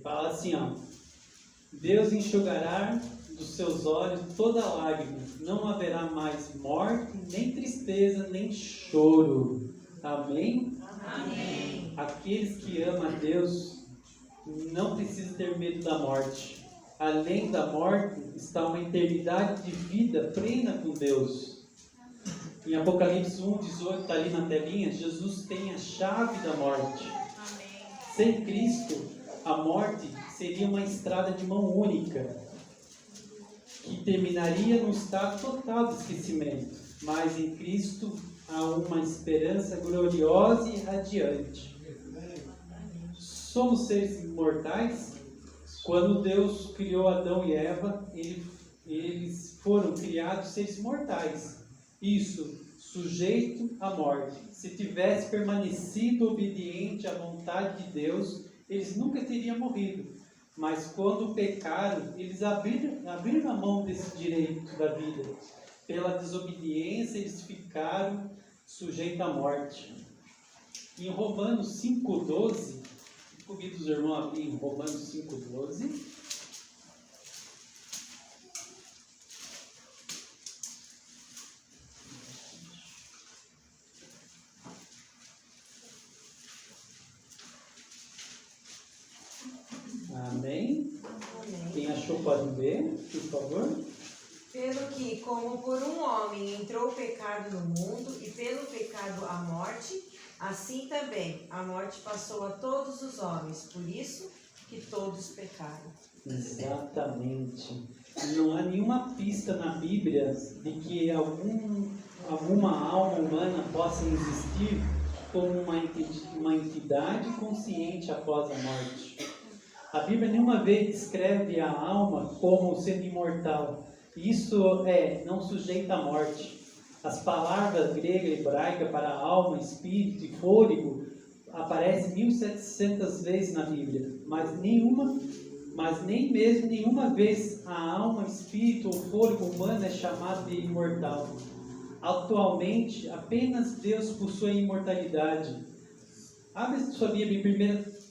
Fala assim, ó. Deus enxugará dos seus olhos toda lágrima. Não haverá mais morte, nem tristeza, nem choro. Amém? Amém. Aqueles que amam a Deus não precisam ter medo da morte. Além da morte está uma eternidade de vida plena com Deus. Em Apocalipse 1:18, está ali na telinha, Jesus tem a chave da morte. Sem Cristo, a morte seria uma estrada de mão única, que terminaria num estado total de esquecimento. Mas em Cristo há uma esperança gloriosa e radiante. Somos seres imortais. Quando Deus criou Adão e Eva, eles foram criados seres mortais. Isso, sujeito à morte. Se tivesse permanecido obediente à vontade de Deus, eles nunca teriam morrido. Mas quando pecaram, eles abriram a mão desse direito da vida. Pela desobediência, eles ficaram sujeitos à morte. Em Romanos 5:12, convido os irmãos a abrir em Romanos 5:12. Amém? Quem achou pode ver, por favor. Pelo que, como por um homem entrou o pecado no mundo, e pelo pecado a morte, assim também a morte passou a todos os homens, por isso que todos pecaram. Exatamente. Não há nenhuma pista na Bíblia de que alguma alma humana possa existir como uma entidade consciente após a morte. A Bíblia nenhuma vez descreve a alma como sendo imortal. Isso não sujeita à morte. As palavras grega e hebraica para alma, espírito e fôlego aparecem 1700 vezes na Bíblia, mas nem mesmo nenhuma vez a alma, espírito ou fôlego humano é chamado de imortal. Atualmente, apenas Deus possui a imortalidade. Abre sua Bíblia em 1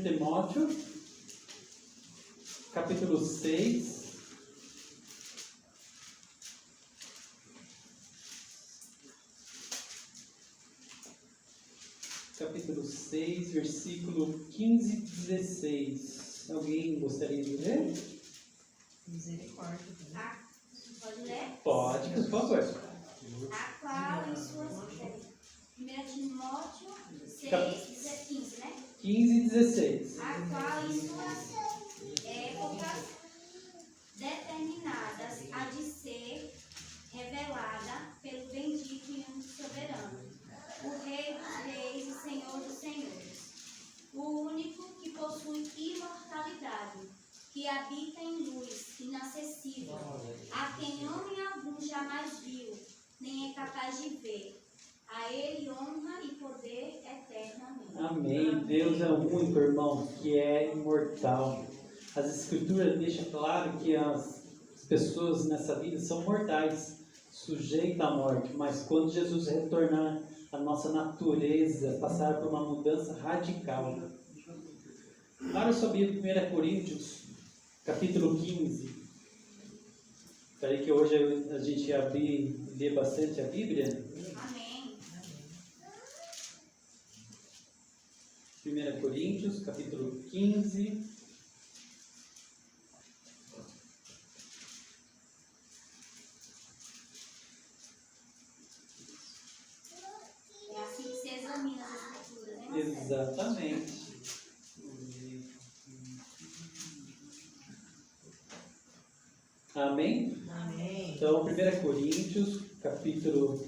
Timóteo, capítulo 6. Capítulo 6, versículo 15 e 16. Alguém gostaria de ler? Misericórdia. Pode ler? Pode, por favor. A qual em suas 1 Timóteo 6, 15, né? 15 e 16. A qual em suas épocas determinadas há de ser revelada pelo bendito e único soberano, o Rei dos reis e Senhor dos senhores, o único que possui imortalidade, que habita em luz inacessível, a quem homem algum jamais viu, nem é capaz de ver. A ele honra e poder eternamente. Amém. Deus é o único, irmão, que é imortal. As Escrituras deixam claro que as pessoas nessa vida são mortais, sujeitas à morte. Mas quando Jesus retornar, a nossa natureza passará por uma mudança radical. Abra sua Bíblia, 1 Coríntios, capítulo 15. Espera aí que hoje a gente lê bastante a Bíblia. Amém. 1 Coríntios, capítulo 15. É assim que se examina as escrituras, né? Exatamente. Amém? Amém. Então, 1 Coríntios, capítulo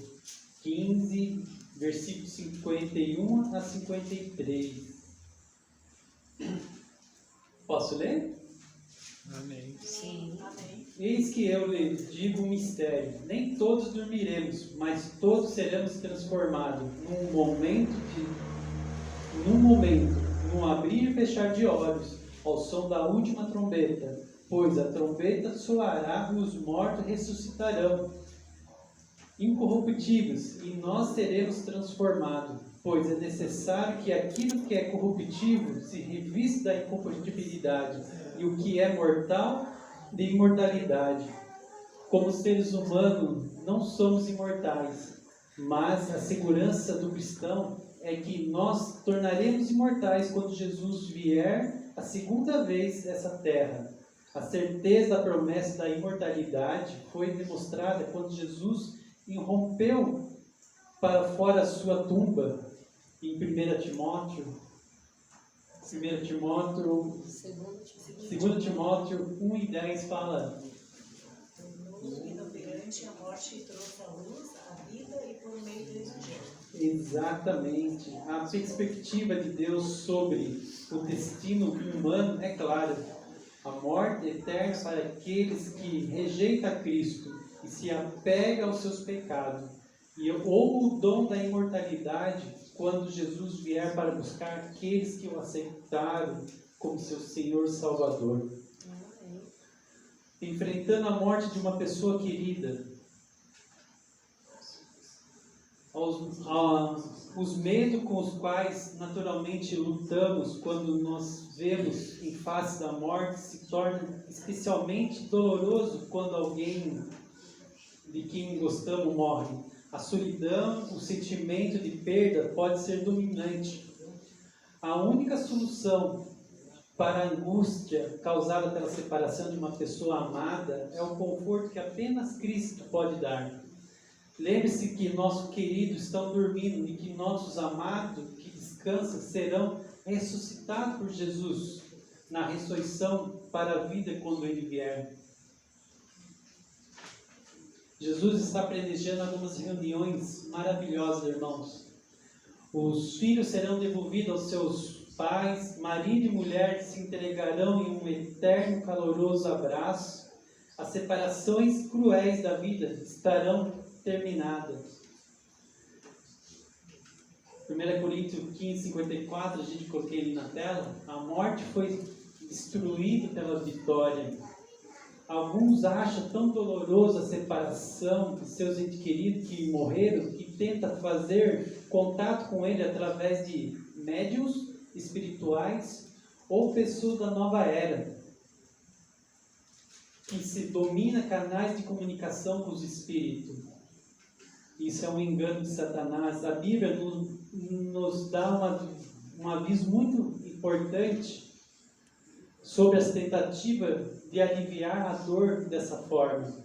15, versículos 51 a 53. Posso ler? Amém. Sim. Amém. Eis que eu lhes digo um mistério. Nem todos dormiremos, mas todos seremos transformados num abrir e fechar de olhos, ao som da última trombeta. Pois a trombeta soará e os mortos ressuscitarão, incorruptíveis, e nós seremos transformados. pois é necessário que aquilo que é corruptível se revista da incorruptibilidade, e o que é mortal, de imortalidade. Como seres humanos, não somos imortais, mas a segurança do cristão é que nós tornaremos imortais quando Jesus vier a segunda vez nessa terra. A certeza da promessa da imortalidade foi demonstrada quando Jesus irrompeu para fora a sua tumba, em 1 Timóteo 1:10 fala: Inoperante a morte trouxe à luz a vida e por meio do Evangelho. exatamente. A perspectiva de Deus sobre o destino humano é clara. A morte eterna para aqueles que rejeitam Cristo e se apegam aos seus pecados. Ou o dom da imortalidade quando Jesus vier para buscar aqueles que o aceitaram como seu Senhor e Salvador. Enfrentando a morte de uma pessoa querida, os medos com os quais naturalmente lutamos quando nos vemos em face da morte se tornam especialmente doloroso quando alguém de quem gostamos morre. A solidão, o sentimento de perda pode ser dominante. A única solução para a angústia causada pela separação de uma pessoa amada é o conforto que apenas Cristo pode dar. Lembre-se que nossos queridos estão dormindo e que nossos amados que descansam serão ressuscitados por Jesus na ressurreição para a vida quando Ele vier. Jesus está planejando algumas reuniões maravilhosas, irmãos. Os filhos serão devolvidos aos seus pais, marido e mulher se entregarão em um eterno caloroso abraço. As separações cruéis da vida estarão terminadas. 1 Coríntios 15:54, a gente coloquei ali na tela. A morte foi destruída pela vitória. Alguns acham tão dolorosa a separação de seus entes queridos que morreram, que tenta fazer contato com ele através de médiuns espirituais ou pessoas da nova era, que se domina canais de comunicação com os espíritos. Isso é um engano de Satanás. A Bíblia nos dá um aviso muito importante sobre as tentativas de aliviar a dor dessa forma.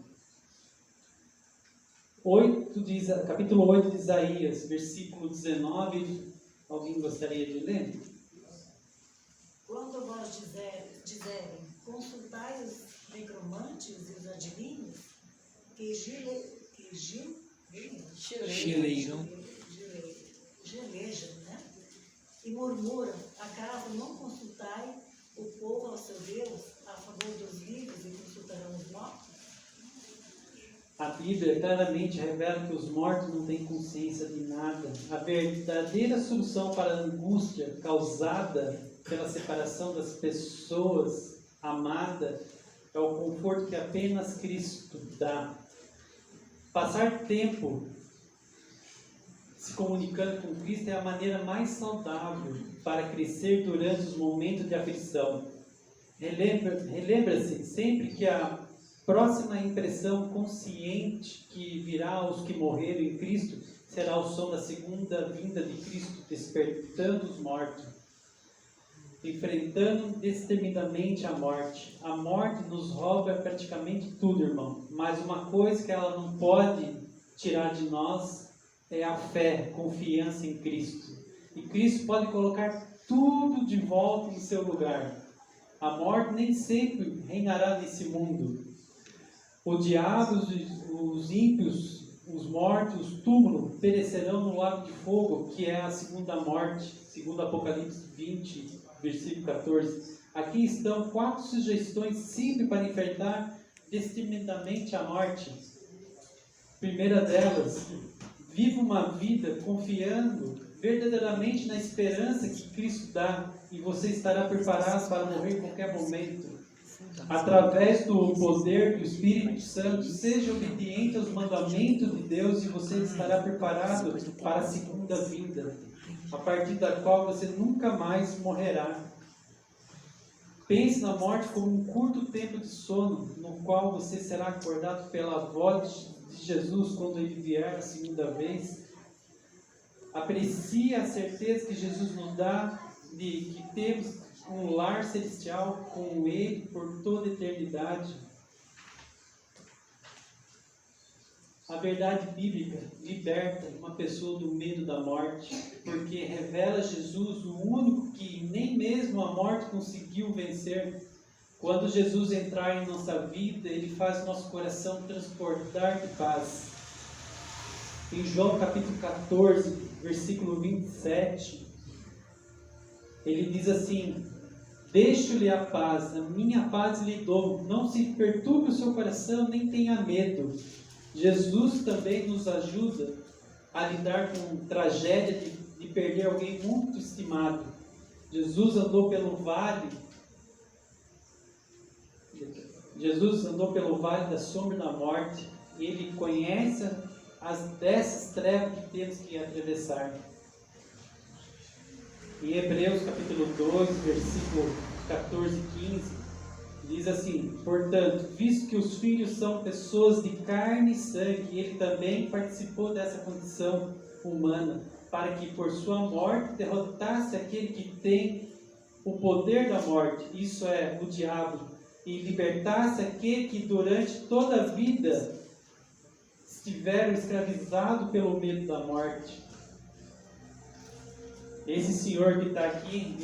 Capítulo 8 de Isaías, versículo 19. Alguém gostaria de ler? Quando vós dizerem, consultai os necromantes e os adivinhos, que gelejam, né? E murmuram, acaso não consultai o povo ao seu Deus a favor dos vivos e consultarão os mortos? A Bíblia claramente revela que os mortos não têm consciência de nada. A verdadeira solução para a angústia causada pela separação das pessoas amadas é o conforto que apenas Cristo dá. Passar tempo se comunicando com Cristo é a maneira mais saudável para crescer durante os momentos de aflição. Relembra-se sempre que a próxima impressão consciente que virá aos que morreram em Cristo será o som da segunda vinda de Cristo, despertando os mortos, enfrentando destemidamente a morte. A morte nos rouba praticamente tudo, irmão, mas uma coisa que ela não pode tirar de nós é a fé, confiança em Cristo. E Cristo pode colocar tudo de volta em seu lugar. A morte nem sempre reinará nesse mundo. O diabo, os ímpios, os mortos, os túmulos perecerão no lago de fogo, que é a segunda morte, segundo Apocalipse 20, versículo 14. Aqui estão 4 sugestões simples para enfrentar destemidamente a morte. Primeira delas, viva uma vida confiando verdadeiramente na esperança que Cristo dá, e você estará preparado para morrer em qualquer momento. Através do poder do Espírito Santo, seja obediente aos mandamentos de Deus e você estará preparado para a segunda vinda. a partir da qual você nunca mais morrerá. Pense na morte como um curto tempo de sono, no qual você será acordado pela voz de Jesus quando ele vier a segunda vez. Aprecie a certeza que Jesus nos dá de que temos um lar celestial com Ele por toda a eternidade. A verdade bíblica liberta uma pessoa do medo da morte, porque revela Jesus, o único que nem mesmo a morte conseguiu vencer. Quando Jesus entrar em nossa vida, Ele faz nosso coração transportar de paz. Em João capítulo 14, versículo 27, Ele diz assim: deixo-lhe a paz, a minha paz lhe dou, não se perturbe o seu coração, nem tenha medo. Jesus também nos ajuda a lidar com a tragédia de perder alguém muito estimado. Jesus andou pelo vale da sombra da morte, e Ele conhece dessas trevas que temos que atravessar. Em Hebreus capítulo 2, versículo 14 e 15, diz assim: portanto, visto que os filhos são pessoas de carne e sangue, Ele também participou dessa condição humana, para que por sua morte derrotasse aquele que tem o poder da morte, isso é, o diabo, e libertasse aquele que durante toda a vida estiveram escravizados pelo medo da morte. Esse senhor que está aqui,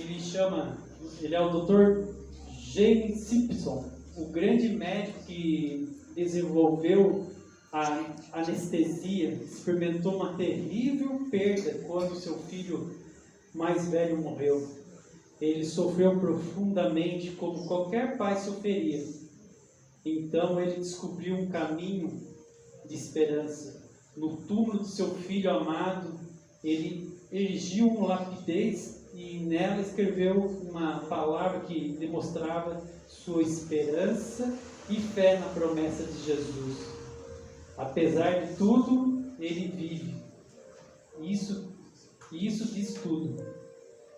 ele é o Dr. James Simpson, o grande médico que desenvolveu a anestesia, experimentou uma terrível perda quando seu filho mais velho morreu. Ele sofreu profundamente, como qualquer pai sofreria. Então ele descobriu um caminho de esperança. No túmulo de seu filho amado, ele erigiu uma lapidez e nela escreveu uma palavra que demonstrava sua esperança e fé na promessa de Jesus. Apesar de tudo, ele vive. Isso diz tudo.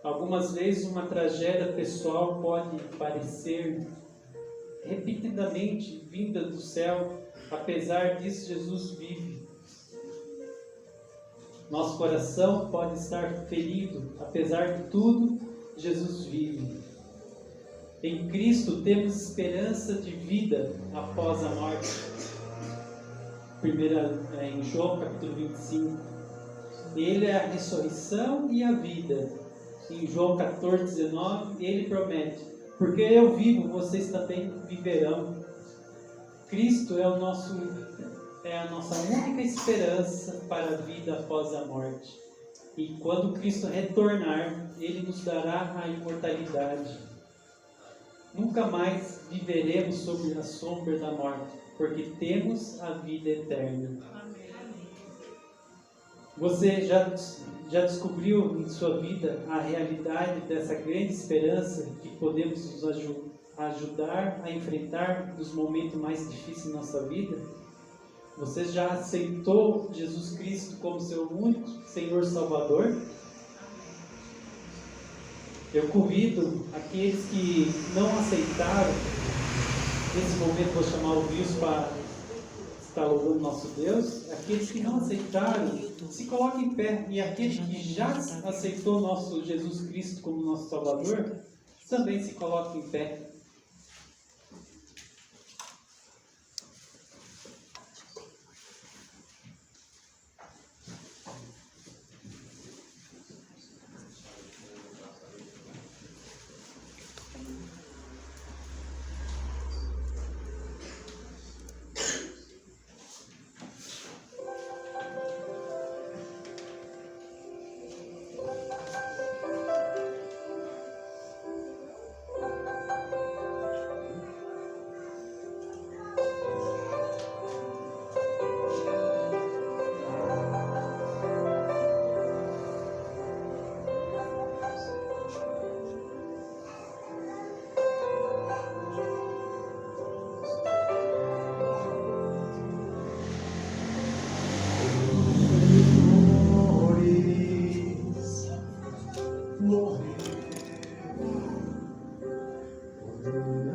Algumas vezes uma tragédia pessoal pode parecer repetidamente vinda do céu. Apesar disso, Jesus vive. Nosso coração pode estar ferido. Apesar de tudo, Jesus vive. Em Cristo temos esperança de vida após a morte. Em João capítulo 25. Ele é a ressurreição e a vida. Em João 14, 19, Ele promete: porque eu vivo, vocês também viverão. Cristo é a nossa única esperança para a vida após a morte. E quando Cristo retornar, Ele nos dará a imortalidade. Nunca mais viveremos sob a sombra da morte, porque temos a vida eterna. Você já descobriu em sua vida a realidade dessa grande esperança que podemos nos ajudar a enfrentar os momentos mais difíceis da nossa vida? Você já aceitou Jesus Cristo como seu único Senhor Salvador? Eu convido aqueles que não aceitaram, nesse momento vou chamar o Wilson para estar louvando nosso Deus. Aqueles que não aceitaram, se coloquem em pé. E aquele que já aceitou nosso Jesus Cristo como nosso Salvador, também se coloque em pé. Amém.